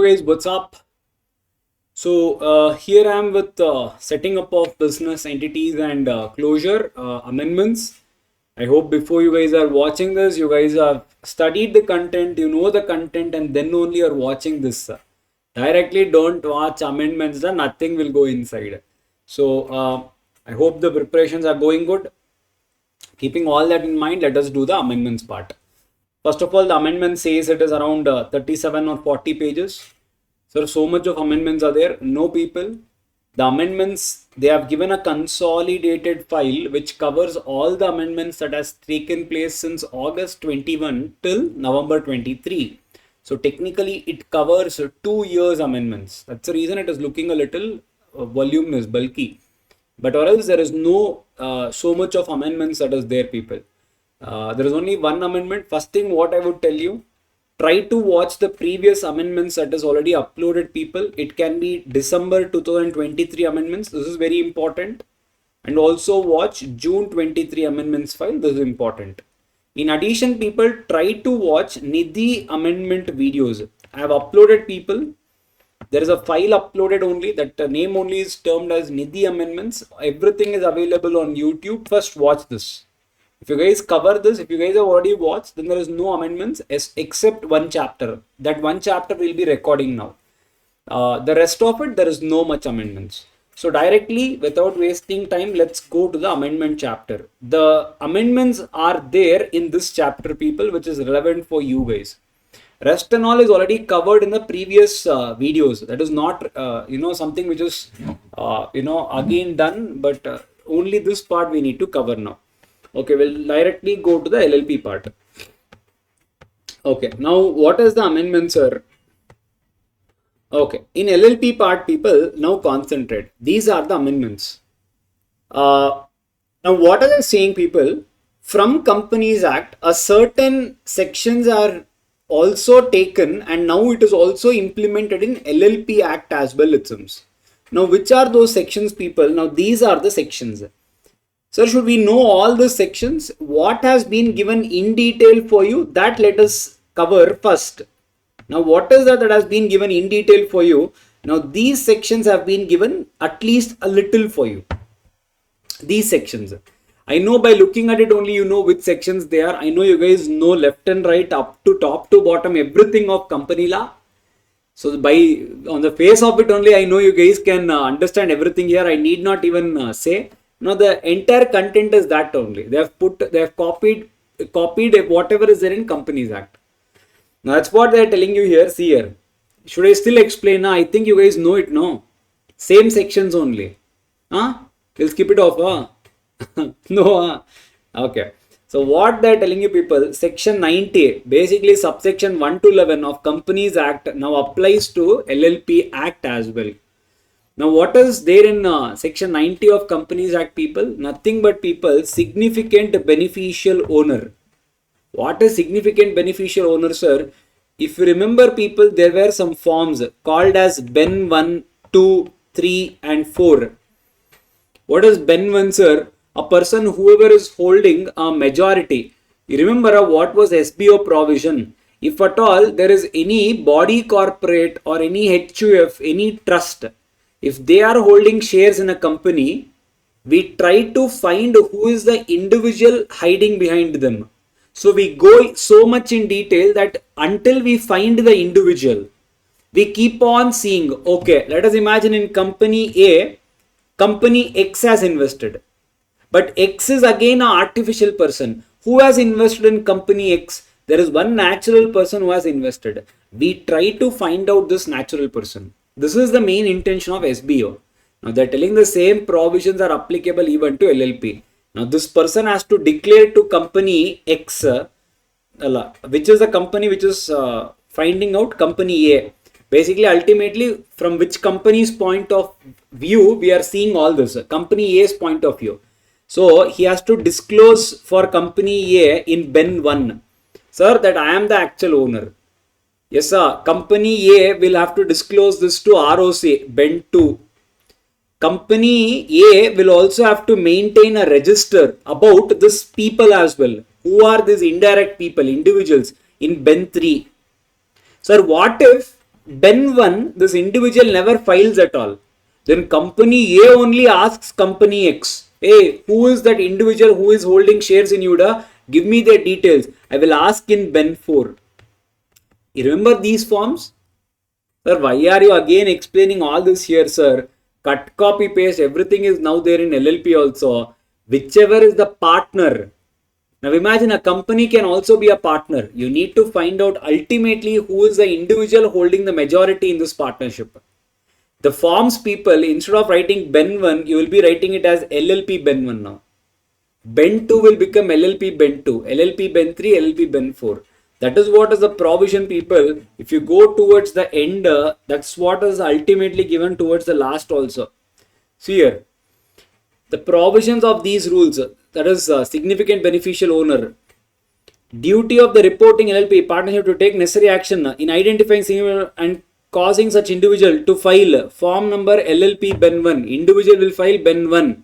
guys, what's up? So here I am with setting up of business entities and closure amendments. I hope before you guys are watching this, you guys have studied the content, you know the content, and then only are watching this. Directly don't watch amendments, then nothing will go inside. So I hope the preparations are going good. Keeping all that in mind, let us do the amendments part. First of all, the amendment says it is around 37 or 40 pages. So much of amendments are there. No people. The amendments, they have given a consolidated file which covers all the amendments that has taken place since August 21 till November 23. So technically it covers 2 years amendments. That's the reason it is looking a little voluminous, bulky. But or else there is no so much of amendments that is there, people. There is only one amendment. First thing what I would tell you, try to watch the previous amendments that is already uploaded, people. It can be December 2023 amendments. This is very important. And also watch June 23 amendments file. This is important. In addition, people, try to watch Nidhi amendment videos. I have uploaded, people. There is a file uploaded only. That name only is termed as Nidhi amendments. Everything is available on YouTube. First watch this. If you guys cover this, if you guys have already watched, then there is no amendments except one chapter. That one chapter will be recording now. The rest of it, there is no much amendments. So directly, without wasting time, let's go to the amendment chapter. The amendments are there in this chapter, people, which is relevant for you guys. Rest and all is already covered in the previous videos. That is not, something which is, again done, but only this part we need to cover now. Okay, we'll directly go to the LLP part. Okay, now what is the amendment, sir? Okay, in LLP part, people, now concentrate. These are the amendments. Now, what are they saying, people? From Companies Act, a certain sections are also taken and now it is also implemented in LLP Act as well, it seems. Now, which are those sections, people? Now, these are the sections. Sir, should we know all the sections? What has been given in detail for you? That let us cover first. Now, what is that has been given in detail for you? Now, these sections have been given at least a little for you. These sections. I know by looking at it only you know which sections they are. I know you guys know left and right, up to top to bottom, everything of company law. So on the face of it only, I know you guys can understand everything here. I need not even say. Now the entire content is that only. They have copied whatever is there in Companies Act. Now that's what they are telling you here. See here. Should I still explain? I think you guys know it, no? Same sections only. We'll skip it off. No. Okay. So what they are telling you, people, section 90, basically subsection 1 to 11 of Companies Act now applies to LLP Act as well. Now, what is there in section 90 of Companies Act, people? Nothing but, people, significant beneficial owner. What is significant beneficial owner, sir? If you remember, people, there were some forms called as Ben 1, 2, 3 and 4. What is Ben 1, sir? A person, whoever is holding a majority. You remember what was SBO provision? If at all there is any body corporate or any HUF, any trust, if they are holding shares in a company, we try to find who is the individual hiding behind them. So we go so much in detail that until we find the individual, we keep on seeing, okay, let us imagine in company A, company X has invested. But X is again an artificial person. Who has invested in company X? There is one natural person who has invested. We try to find out this natural person. This is the main intention of SBO. Now they are telling the same provisions are applicable even to LLP. Now this person has to declare to company X, which is the company which is finding out company A. Basically, ultimately, from which company's point of view we are seeing all this, company A's point of view. So he has to disclose for company A in Ben 1, sir, that I am the actual owner. Yes, sir. Company A will have to disclose this to ROC, Ben 2. Company A will also have to maintain a register about this people as well. Who are these indirect people, individuals in Ben 3? Sir, what if Ben 1, this individual never files at all. Then company A only asks company X, hey, who is that individual who is holding shares in UDA? Give me their details. I will ask in Ben 4. You remember these forms? Sir, why are you again explaining all this here, sir? Cut, copy, paste, everything is now there in LLP also. Whichever is the partner. Now imagine a company can also be a partner. You need to find out ultimately who is the individual holding the majority in this partnership. The forms people, instead of writing Ben 1, you will be writing it as LLP Ben 1 now. Ben 2 will become LLP Ben 2, LLP Ben 3, LLP Ben 4. That is what is the provision, people. If you go towards the end, that's what is ultimately given towards the last also. See here, the provisions of these rules, that is significant beneficial owner. Duty of the reporting LLP partnership to take necessary action in identifying and causing such individual to file form number LLP Ben 1. Individual will file Ben 1.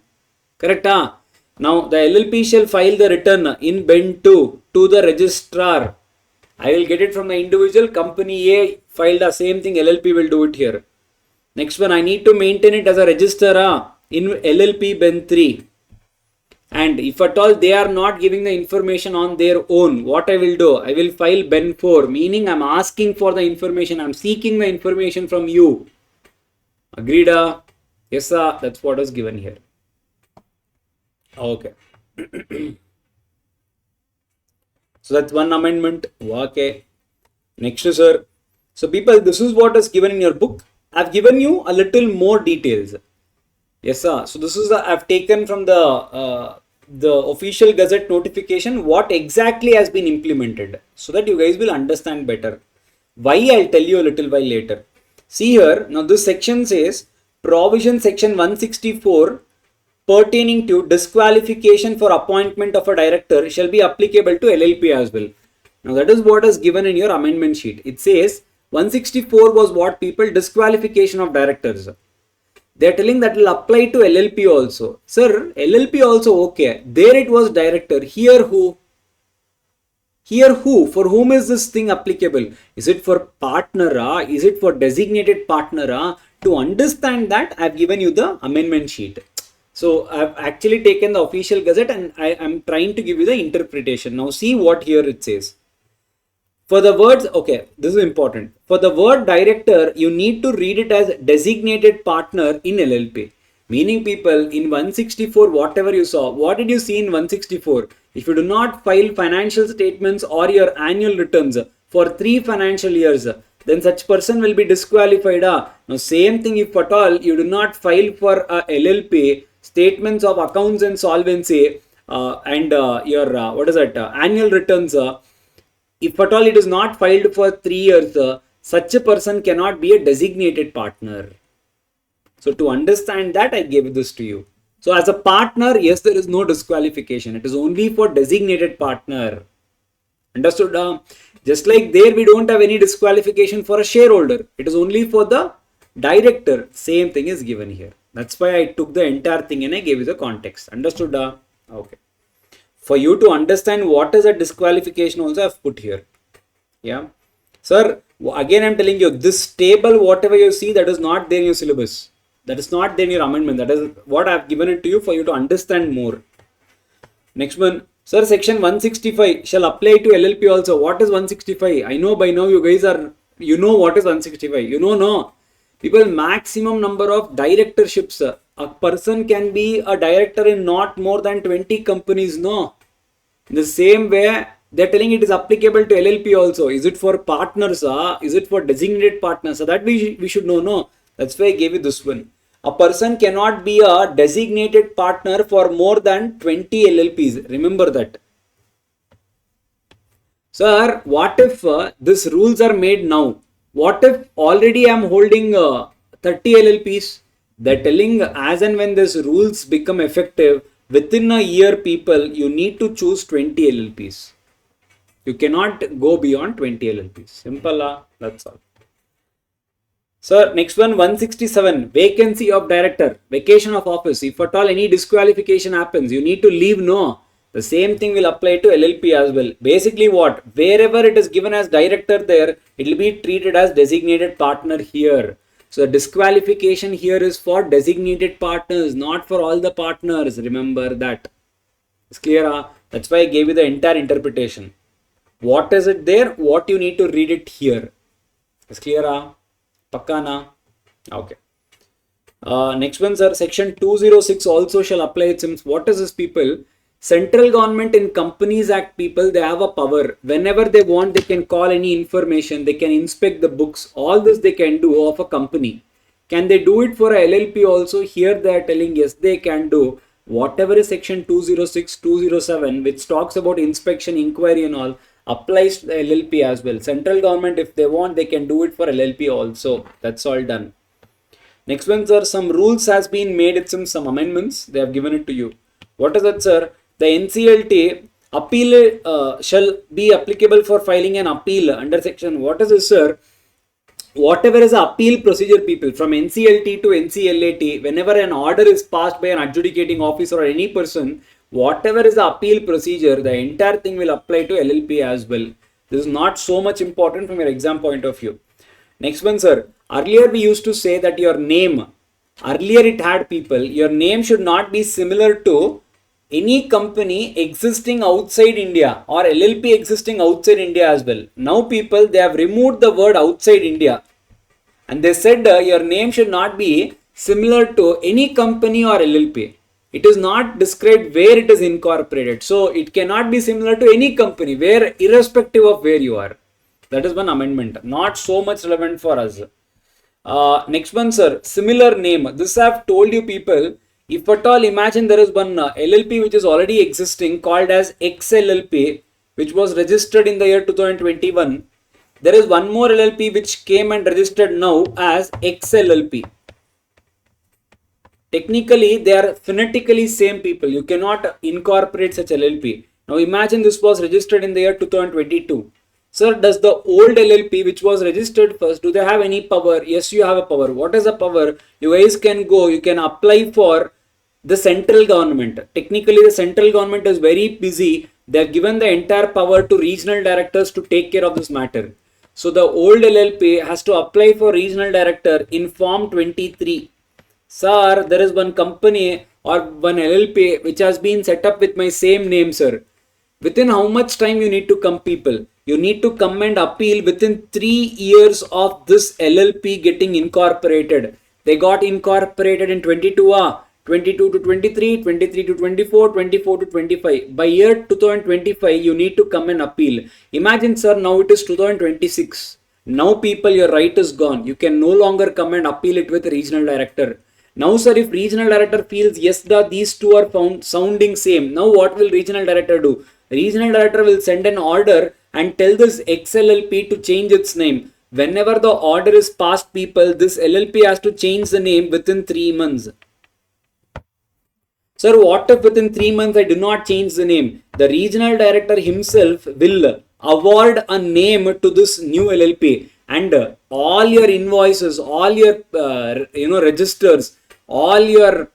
Correct? Now the LLP shall file the return in Ben 2 to the registrar. I will get it from the individual. Company A filed the same thing. LLP will do it here. Next one, I need to maintain it as a register in LLP Ben 3. And if at all they are not giving the information on their own, what I will do? I will file Ben 4, meaning I am asking for the information. I am seeking the information from you. Agreed? Yes, sir. That's what is given here. Okay. So that's one amendment. Okay. Next, sir. So people, this is what is given in your book. I've given you a little more details. Yes, sir. So this is I've taken from the official gazette notification what exactly has been implemented, so that you guys will understand better. Why, I'll tell you a little while later. See here, now this section says provision section 164 pertaining to disqualification for appointment of a director shall be applicable to LLP as well. Now that is what is given in your amendment sheet. It says 164 was what, people? Disqualification of directors. They are telling that will apply to LLP also. Sir, LLP also okay. There it was director. Here who? Here who? For whom is this thing applicable? Is it for partner? Is it for designated partner? To understand that, I have given you the amendment sheet. So I have actually taken the official gazette and I am trying to give you the interpretation. Now see what here it says. For the words, okay, this is important. For the word director, you need to read it as designated partner in LLP. Meaning, people, in 164, whatever you saw, what did you see in 164? If you do not file financial statements or your annual returns for 3 financial years, then such person will be disqualified. Now, same thing if at all you do not file for LLP statements of accounts and solvency and your annual returns. If at all it is not filed for 3 years, such a person cannot be a designated partner. So to understand that, I gave this to you. So as a partner, yes, there is no disqualification. It is only for designated partner. Understood? Just like there, we don't have any disqualification for a shareholder. It is only for the director. Same thing is given here. That's why I took the entire thing and I gave you the context. Understood? Okay. For you to understand what is a disqualification also, I've put here. Yeah. Sir, again I'm telling you, this table, whatever you see, that is not there in your syllabus. That is not there in your amendment. That is what I've given it to you for you to understand more. Next one. Sir, section 165 shall apply to LLP also. What is 165? I know by now you guys are, you know what is 165. You know, no. People, maximum number of directorships. A person can be a director in not more than 20 companies, no. In the same way, they are telling it is applicable to LLP also. Is it for partners? Is it for designated partners? So that we should know, no. That's why I gave you this one. A person cannot be a designated partner for more than 20 LLPs. Remember that. Sir, what if these rules are made now? What if already I am holding 30 LLPs? They're telling as and when these rules become effective, within a year, people, you need to choose 20 LLPs. You cannot go beyond 20 LLPs. Simple, that's all. Sir, next one, 167, vacancy of director, vacation of office. If at all any disqualification happens, you need to leave, no. The same thing will apply to LLP as well. Basically what? Wherever it is given as director there, it will be treated as designated partner here. So the disqualification here is for designated partners, not for all the partners. Remember that. It's clear? Huh? That's why I gave you the entire interpretation. What is it there? What you need to read it here. It's clear? Huh? Pakka na? Okay. Next one, sir. Section 206 also shall apply. It seems. What is this, people? Central government in Companies Act, people, they have a power. Whenever they want, they can call any information. They can inspect the books. All this they can do of a company. Can they do it for a LLP also? Here they are telling yes, they can do. Whatever is section 206, 207, which talks about inspection, inquiry and all, applies to the LLP as well. Central government, if they want, they can do it for LLP also. That's all done. Next one, sir, some rules has been made. It's some amendments. They have given it to you. What is that, sir? The NCLT appeal shall be applicable for filing an appeal under section. What is this, sir? Whatever is the appeal procedure, people, from NCLT to NCLAT, whenever an order is passed by an adjudicating officer or any person, whatever is the appeal procedure, the entire thing will apply to LLP as well. This is not so much important from your exam point of view. Next one, sir. Earlier we used to say that your name, earlier it had, people, your name should not be similar to any company existing outside India or LLP existing outside India as well. Now, people, they have removed the word outside India and they said your name should not be similar to any company or LLP. It is not described where it is incorporated. So, it cannot be similar to any company, where irrespective of where you are. That is one amendment. Not so much relevant for us. Next one, sir. Similar name. This I have told you, people. If at all, imagine there is one LLP which is already existing called as XLLP, which was registered in the year 2021. There is one more LLP which came and registered now as XLLP. Technically, they are phonetically same, people. You cannot incorporate such LLP. Now imagine this was registered in the year 2022. Sir, does the old LLP which was registered first, do they have any power? Yes, you have a power. What is the power? You guys can go, you can apply for the central government. Technically, the central government is very busy. They have given the entire power to regional directors to take care of this matter. So the old LLP has to apply for regional director in form 23. Sir, there is one company or one LLP which has been set up with my same name, sir. Within how much time you need to come, people? You need to come and appeal within 3 years of this LLP getting incorporated. They got incorporated in 22, 22 to 23, 23 to 24, 24 to 25. By year 2025, you need to come and appeal. Imagine, sir, now it is 2026. Now, people, your right is gone. You can no longer come and appeal it with regional director. Now, sir, if regional director feels, yes, these two are sounding same. Now, what will regional director do? Regional director will send an order and tell this XLLP to change its name. Whenever the order is passed, people, this LLP has to change the name within 3 months. Sir, what if within 3 months I do not change the name? The regional director himself will award a name to this new LLP, and all your invoices, all your registers, all your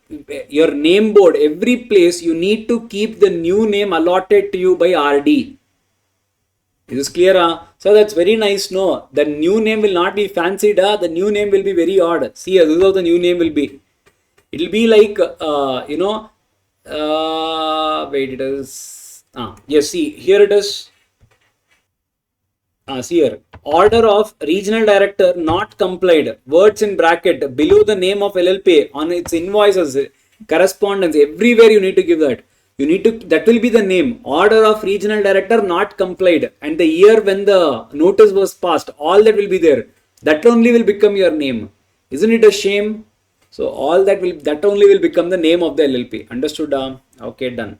name board, every place you need to keep the new name allotted to you by RD. Is this clear? So that's very nice. No, the new name will not be fancied. The new name will be very odd. See, this is how the new name will be. It will be like wait, it is yes, see here it is. See here, order of regional director not complied, words in bracket below the name of LLP on its invoices, correspondence, everywhere you need to give that. You need to, that will be the name, order of regional director not complied, and the year when the notice was passed, all that will be there. That only will become your name. Isn't it a shame? So all that only will become the name of the LLP. Understood? Okay, done.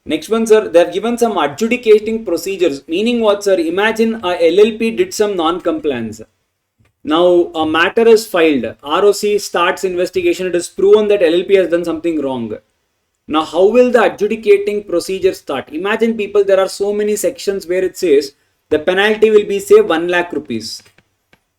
Next one, sir, they have given some adjudicating procedures. Meaning what, sir? Imagine a LLP did some non-compliance. Now a matter is filed. ROC starts investigation. It is proven that LLP has done something wrong. Now how will the adjudicating procedure start? Imagine, people, there are so many sections where it says the penalty will be, say, 1 lakh rupees.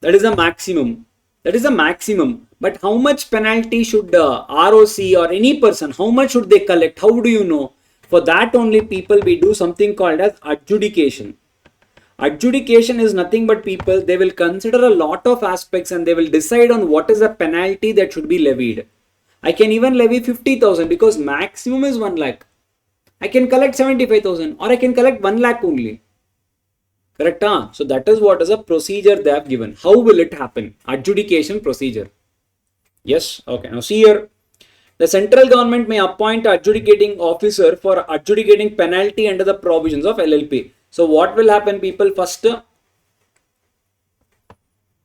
That is a maximum. That is a maximum. But how much penalty should ROC or any person, how much should they collect? How do you know? For that only people, we do something called as adjudication. Adjudication is nothing but people, they will consider a lot of aspects and they will decide on what is the penalty that should be levied. I can even levy 50,000 because maximum is 1 lakh. I can collect 75,000 or I can collect 1 lakh only. Correct? Huh? So that is what is a procedure they have given. How will it happen? Adjudication procedure. Yes. Okay. Now see here. The central government may appoint an adjudicating officer for adjudicating penalty under the provisions of LLP. So what will happen, people? First,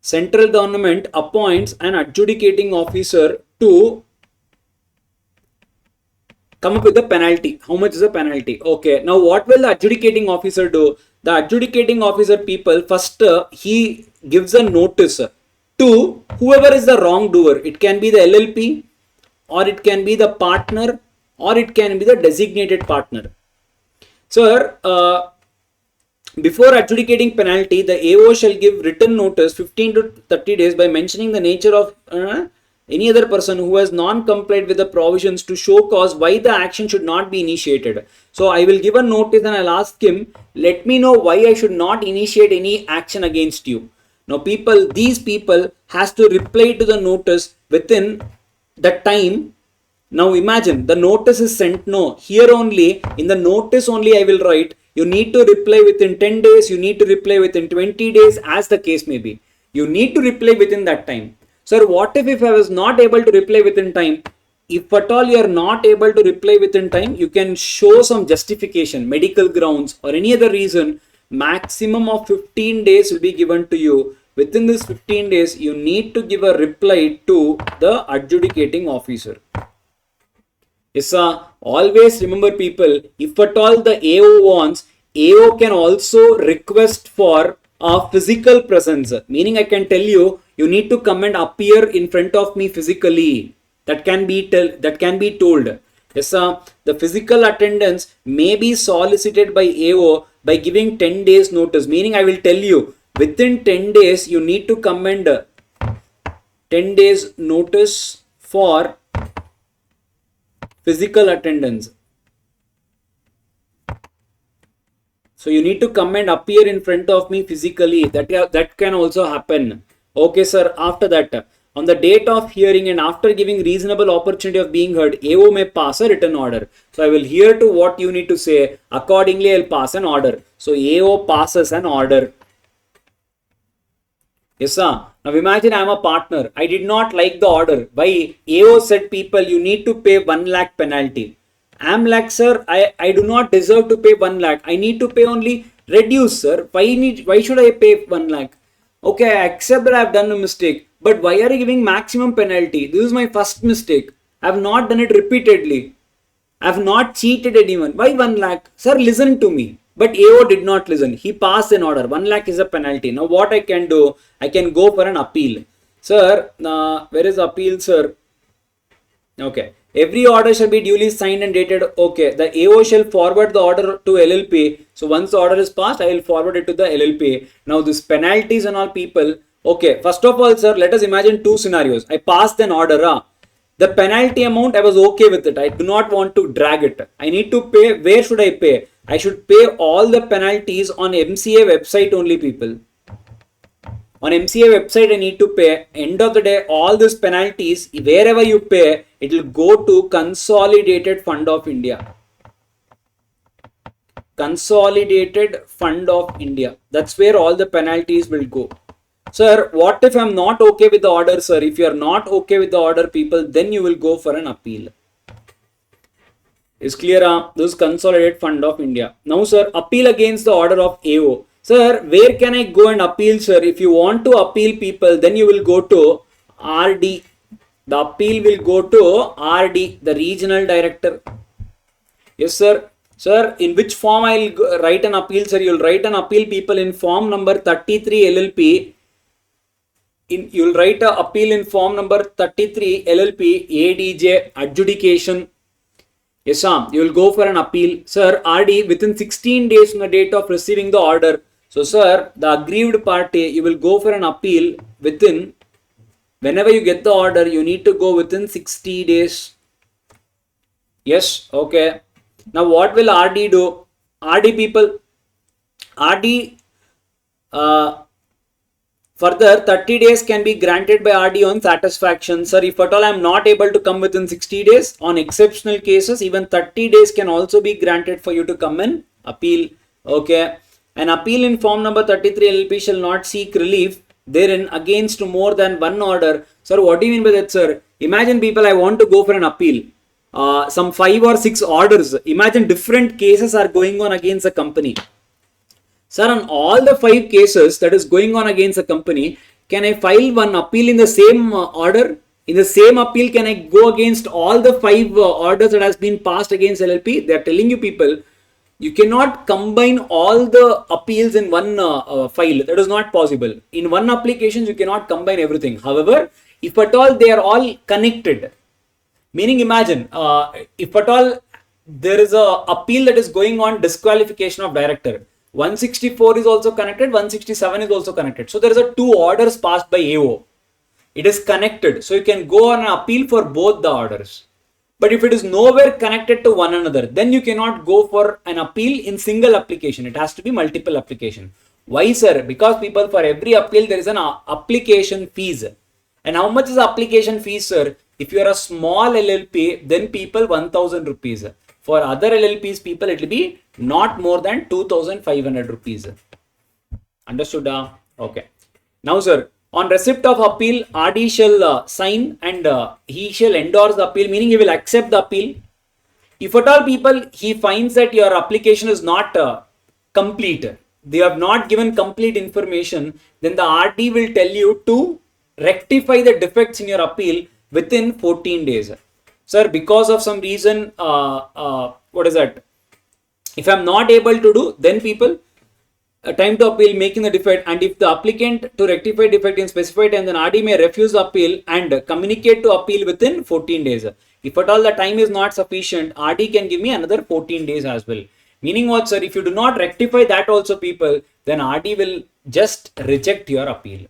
central government appoints an adjudicating officer to come up with the penalty. How much is the penalty? Okay. Now what will the adjudicating officer do? The adjudicating officer, people, first he gives a notice to whoever is the wrongdoer. It can be the LLP, or it can be the partner, or it can be the designated partner. Sir, before adjudicating penalty, the AO shall give written notice 15 to 30 days by mentioning the nature of any other person who has non-complied with the provisions to show cause why the action should not be initiated. So I will give a notice and I'll ask him, let me know why I should not initiate any action against you. Now people, these people has to reply to the notice within the time. Now imagine the notice is sent. No, here only in the notice only I will write, you need to reply within 10 days, you need to reply within 20 days, as the case may be. You need to reply within that time. Sir, what if I was not able to reply within time? If at all you are not able to reply within time, you can show some justification, medical grounds or any other reason. Maximum of 15 days will be given to you. Within this 15 days, you need to give a reply to the adjudicating officer. Yes, always remember, people, if at all the AO wants, AO can also request for a physical presence. Meaning I can tell you, you need to come and appear in front of me physically. That can be told. Yes, the physical attendance may be solicited by AO by giving 10 days notice. Meaning I will tell you, within 10 days, you need to come and 10 days notice for physical attendance. So you need to come and appear in front of me physically. That can also happen. Okay, sir. After that, on the date of hearing and after giving reasonable opportunity of being heard, AO may pass a written order. So I will hear to what you need to say. Accordingly, I'll pass an order. So AO passes an order. Yes, sir. Now imagine I am a partner. I did not like the order. By AO said, people, you need to pay 1 lakh penalty. I am like, sir, I do not deserve to pay 1 lakh. I need to pay only reduce, sir. Why should I pay 1 lakh? Okay, I accept that I have done a mistake. But why are you giving maximum penalty? This is my first mistake. I have not done it repeatedly. I have not cheated anyone. Why 1 lakh? Sir, listen to me. But AO did not listen. He passed an order. 1 lakh is a penalty. Now what I can do? I can go for an appeal. Sir, where is appeal, sir? Okay. Every order shall be duly signed and dated. Okay. The AO shall forward the order to LLP. So once the order is passed, I will forward it to the LLP. Now this penalties and all, people. Okay. First of all, sir, let us imagine two scenarios. I passed an order. The penalty amount, I was okay with it. I do not want to drag it. I need to pay. Where should I pay? I should pay all the penalties on MCA website only, people. On MCA website, I need to pay. End of the day, all these penalties, wherever you pay, it will go to Consolidated Fund of India. Consolidated Fund of India. That's where all the penalties will go. Sir, what if I'm not okay with the order, sir? If you are not okay with the order, people, then you will go for an appeal. Is clear? This is Consolidated Fund of India. Now, sir, appeal against the order of AO. Sir, where can I go and appeal, sir? If you want to appeal, people, then you will go to RD. The appeal will go to RD, the regional director. Yes, sir. Sir, in which form I will write an appeal, sir? You will write an appeal, people, in form number 33 LLP. You will write an appeal in form number 33 LLP ADJ adjudication. Yes, sir. You will go for an appeal. Sir, RD within 16 days from the date of receiving the order. So, sir, the aggrieved party, you will go for an appeal within, whenever you get the order, you need to go within 60 days. Yes, okay. Now what will RD do? RD people, RD further 30 days can be granted by RD on satisfaction. Sir, if at all I am not able to come within 60 days, on exceptional cases, even 30 days can also be granted for you to come and appeal. Okay. An appeal in form number 33 LLP shall not seek relief therein against more than one order. Sir, what do you mean by that, sir? Imagine people, I want to go for an appeal. Some 5 or 6 orders. Imagine different cases are going on against the company. Sir, on all the 5 cases that is going on against the company, can I file one appeal in the same order? In the same appeal, can I go against all the 5 orders that has been passed against LLP? They are telling you people, you cannot combine all the appeals in one file. That is not possible. In one application, you cannot combine everything. However, if at all they are all connected, meaning imagine if at all there is a appeal that is going on disqualification of director, 164 is also connected, 167 is also connected. So there is a 2 orders passed by AO. It is connected. So you can go on an appeal for both the orders. But if it is nowhere connected to one another, then you cannot go for an appeal in single application. It has to be multiple application. Why, sir? Because people, for every appeal there is an application fees. And how much is application fees, sir? If you are a small LLP, then people 1000 rupees. For other LLPs, people, it will be not more than 2500 rupees. Understood? Okay. Now, sir, on receipt of appeal, RD shall sign and he shall endorse the appeal, meaning he will accept the appeal. If at all people, he finds that your application is not complete, they have not given complete information, then the RD will tell you to rectify the defects in your appeal within 14 days. Sir, because of some reason, what is that? If I'm not able to do, then people, time to appeal making the defect, and if the applicant to rectify defect in specified time, then RD may refuse the appeal and communicate to appeal within 14 days. If at all the time is not sufficient, RD can give me another 14 days as well. Meaning what, sir? If you do not rectify that also, people, then RD will just reject your appeal.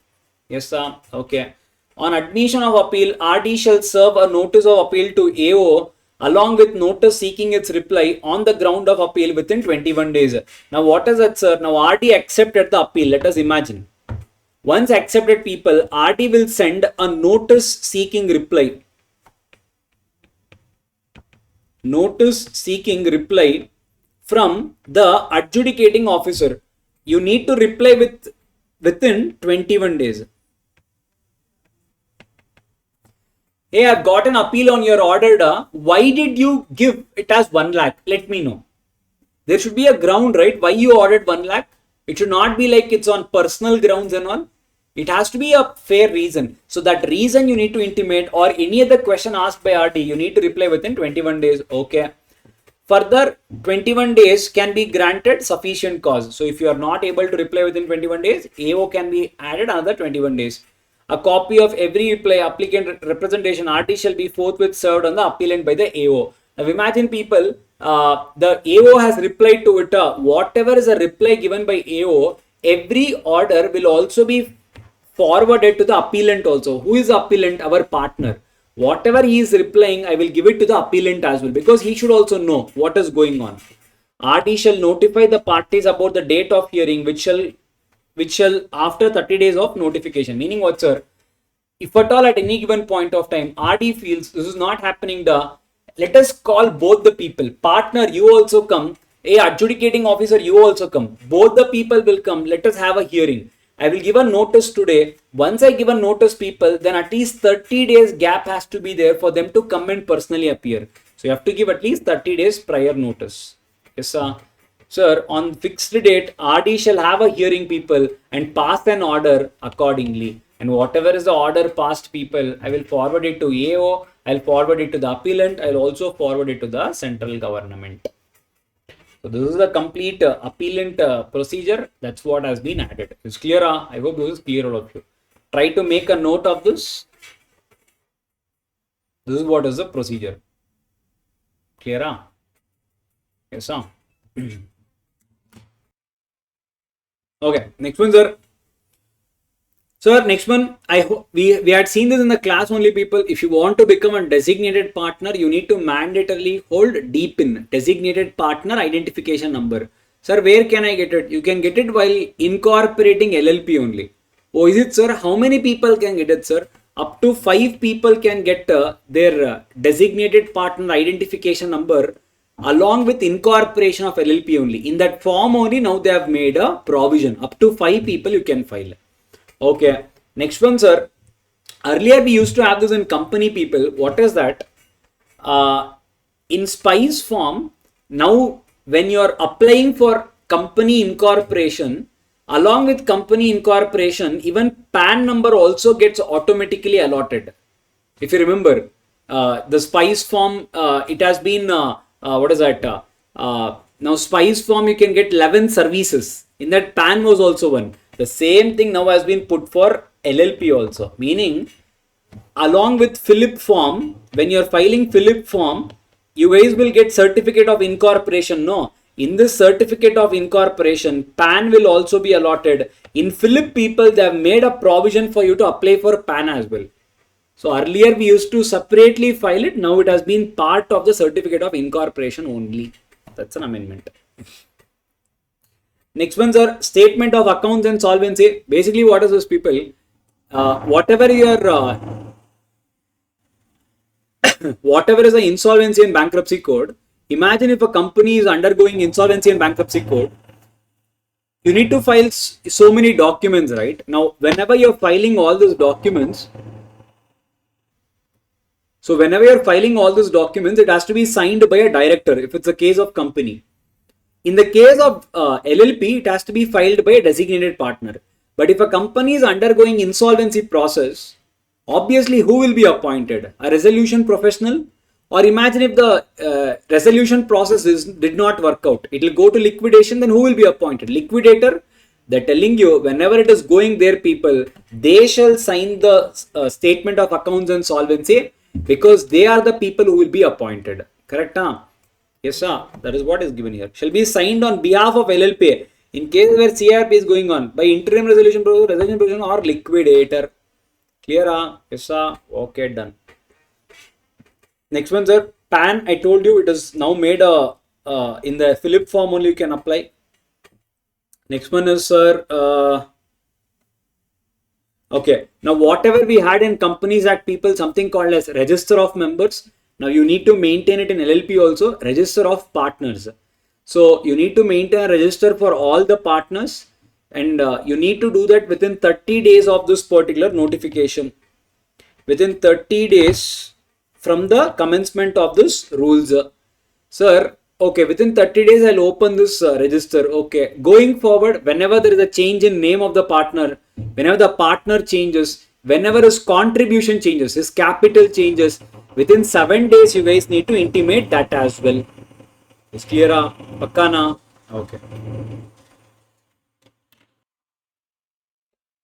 Yes, sir. Okay. On admission of appeal, RD shall serve a notice of appeal to AO along with notice seeking its reply on the ground of appeal within 21 days. Now, what is that, sir? Now, RD accepted the appeal. Let us imagine. Once accepted, people, RD will send a notice seeking reply. Notice seeking reply from the adjudicating officer. You need to reply within 21 days. Hey, I've got an appeal on your order. Why did you give it as 1 lakh? Let me know. There should be a ground, right? Why you ordered 1 lakh? It should not be like it's on personal grounds and all. It has to be a fair reason. So that reason you need to intimate, or any other question asked by RD, you need to reply within 21 days. Okay. Further, 21 days can be granted sufficient cause. So if you are not able to reply within 21 days, AO can be added another 21 days. A copy of every reply applicant representation RT shall be forthwith served on the appellant by the AO. Now imagine people, the AO has replied to it. Whatever is a reply given by AO, every order will also be forwarded to the appellant also. Who is the appellant? Our partner. Whatever he is replying, I will give it to the appellant as well, because he should also know what is going on. RT shall notify the parties about the date of hearing, which shall after 30 days of notification. Meaning what, sir? If at all at any given point of time RD feels this is not happening, let us call both the people. Partner, you also come. Adjudicating officer, you also come. Both the people will come. Let us have a hearing. I will give a notice today. Once I give a notice, people, then at least 30 days gap has to be there for them to come and personally appear. So you have to give at least 30 days prior notice. Yes, sir. Sir, on fixed date, RD shall have a hearing, people, and pass an order accordingly. And whatever is the order passed, people, I will forward it to AO, I'll forward it to the appellant, I'll also forward it to the central government. So this is the complete appellant procedure. That's what has been added. It's clear. I hope this is clear all of you. Try to make a note of this. This is what is the procedure. Clear? Yes, sir. Okay, next one, sir. So next one, I hope we had seen this in the class only, people. If you want to become a designated partner, you need to mandatorily hold deepen, designated partner identification number. Sir, where can I get it? You can get it while incorporating LLP only. Oh, is it, sir? How many people can get it, sir? Up to 5 people can get their designated partner identification number along with incorporation of LLP only. In that form only, now they have made a provision. Up to 5 people you can file. Okay, next one, sir. Earlier we used to have this in company, people. What is that? In SPICE form, now when you are applying for company incorporation, along with company incorporation, even PAN number also gets automatically allotted. If you remember, the SPICE form, it has been, what is that? Now SPICE form, you can get 11 services. In that, PAN was also one. The same thing now has been put for LLP also, meaning along with Philip form, when you are filing Philip form, you guys will get certificate of incorporation. No, in this certificate of incorporation, PAN will also be allotted. In Philip, people, they have made a provision for you to apply for PAN as well. So earlier we used to separately file it. Now it has been part of the certificate of incorporation only. That's an amendment. Next ones are statement of accounts and solvency. Basically, what is this, people? Whatever your whatever is the insolvency and bankruptcy code. Imagine if a company is undergoing insolvency and bankruptcy code. You need to file so many documents, right? Now, whenever you're filing all these documents, it has to be signed by a director if it's a case of company. In the case of LLP, it has to be filed by a designated partner. But if a company is undergoing insolvency process, obviously who will be appointed? A resolution professional? Or imagine if the resolution process did not work out. It will go to liquidation, then who will be appointed? Liquidator? They're telling you, whenever it is going there, people, they shall sign the statement of accounts and solvency because they are the people who will be appointed. Correct? Huh? Yes, sir. That is what is given here. Shall be signed on behalf of LLP in case where CRP is going on by interim resolution provision or liquidator. Clear? Huh? Yes, sir. Okay, done. Next one, sir. PAN, I told you it is now made in the Philip form only you can apply. Next one is, sir. Okay. Now, whatever we had in Companies Act, people, something called as register of members. Now you need to maintain it in LLP also, register of partners. So you need to maintain a register for all the partners and you need to do that within 30 days of this particular notification. Within 30 days from the commencement of this rules. Sir, okay, within 30 days I'll open this register. Okay, going forward, whenever there is a change in name of the partner, whenever the partner changes, whenever his contribution changes, his capital changes, within 7 days, you guys need to intimate that as well. Is clear? Pakkana? Okay.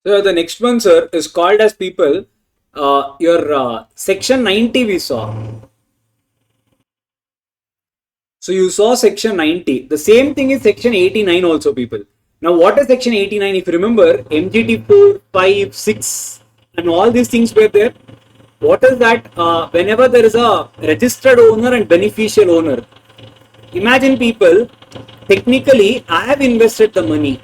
So the next one, sir, is called as people, your section 90 we saw. So you saw section 90. The same thing is section 89 also, people. Now what is section 89? If you remember, MGT 4, 5, 6 and all these things were there. What is that? Whenever there is a registered owner and beneficial owner, imagine, people, technically I have invested the money,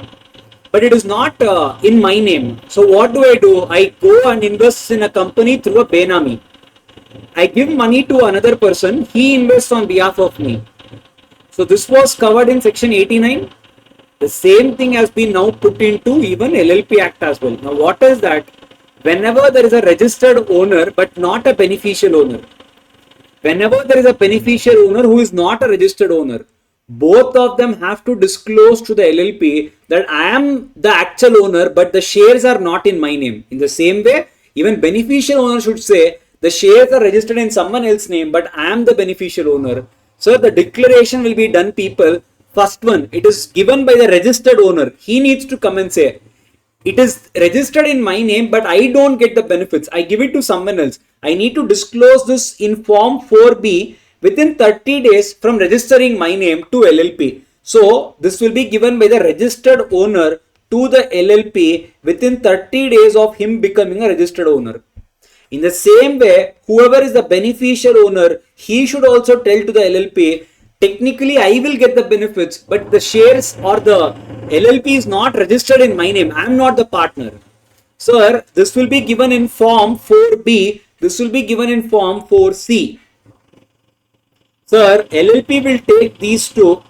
but it is not in my name. So what do? I go and invest in a company through a benami. I give money to another person, he invests on behalf of me. So this was covered in section 89. The same thing has been now put into even LLP Act as well. Now what is that? Whenever there is a registered owner but not a beneficial owner, whenever there is a beneficial owner who is not a registered owner, both of them have to disclose to the LLP that I am the actual owner but the shares are not in my name. In the same way, even beneficial owner should say the shares are registered in someone else's name but I am the beneficial owner. So the declaration will be done, people. First one, it is given by the registered owner. He needs to come and say, it is registered in my name, but I don't get the benefits. I give it to someone else. I need to disclose this in form 4B within 30 days from registering my name to LLP. So this will be given by the registered owner to the LLP within 30 days of him becoming a registered owner. In the same way, whoever is the beneficial owner, he should also tell to the LLP, technically I will get the benefits, but the shares or the LLP is not registered in my name. I am not the partner. Sir, this will be given in form 4B. This will be given in form 4C. Sir, LLP will take these two.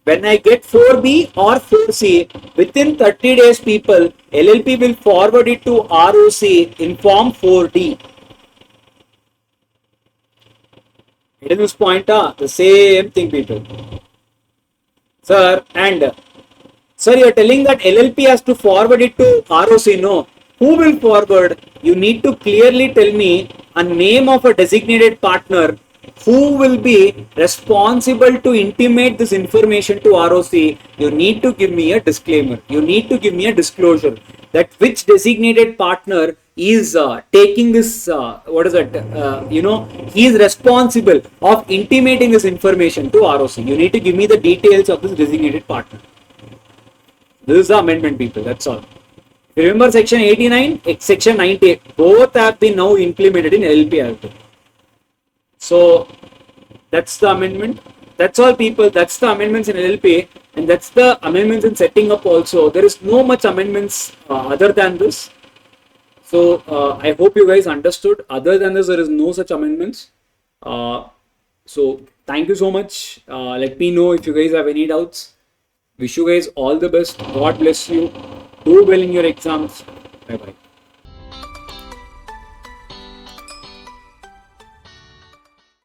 When I get 4B or 4C, within 30 days people, LLP will forward it to ROC in form 4D. It is this point, the same thing people. Sir, and sir, you are telling that LLP has to forward it to ROC. No. Who will forward? You need to clearly tell me a name of a designated partner who will be responsible to intimate this information to ROC. You need to give me a disclaimer. You need to give me a disclosure that which designated partner is taking this, he is responsible of intimating this information to ROC. You need to give me the details of this designated partner. This is the amendment, people. That's all. Remember section 89, section 98, both have been now implemented in LLP as well. So that's the amendment. That's all, people. That's the amendments in LLP, and that's the amendments in setting up also. There is no much amendments other than this. So I hope you guys understood. Other than this, there is no such amendments. So thank you so much. Let me know if you guys have any doubts. Wish you guys all the best. God bless you. Do well in your exams. Bye bye.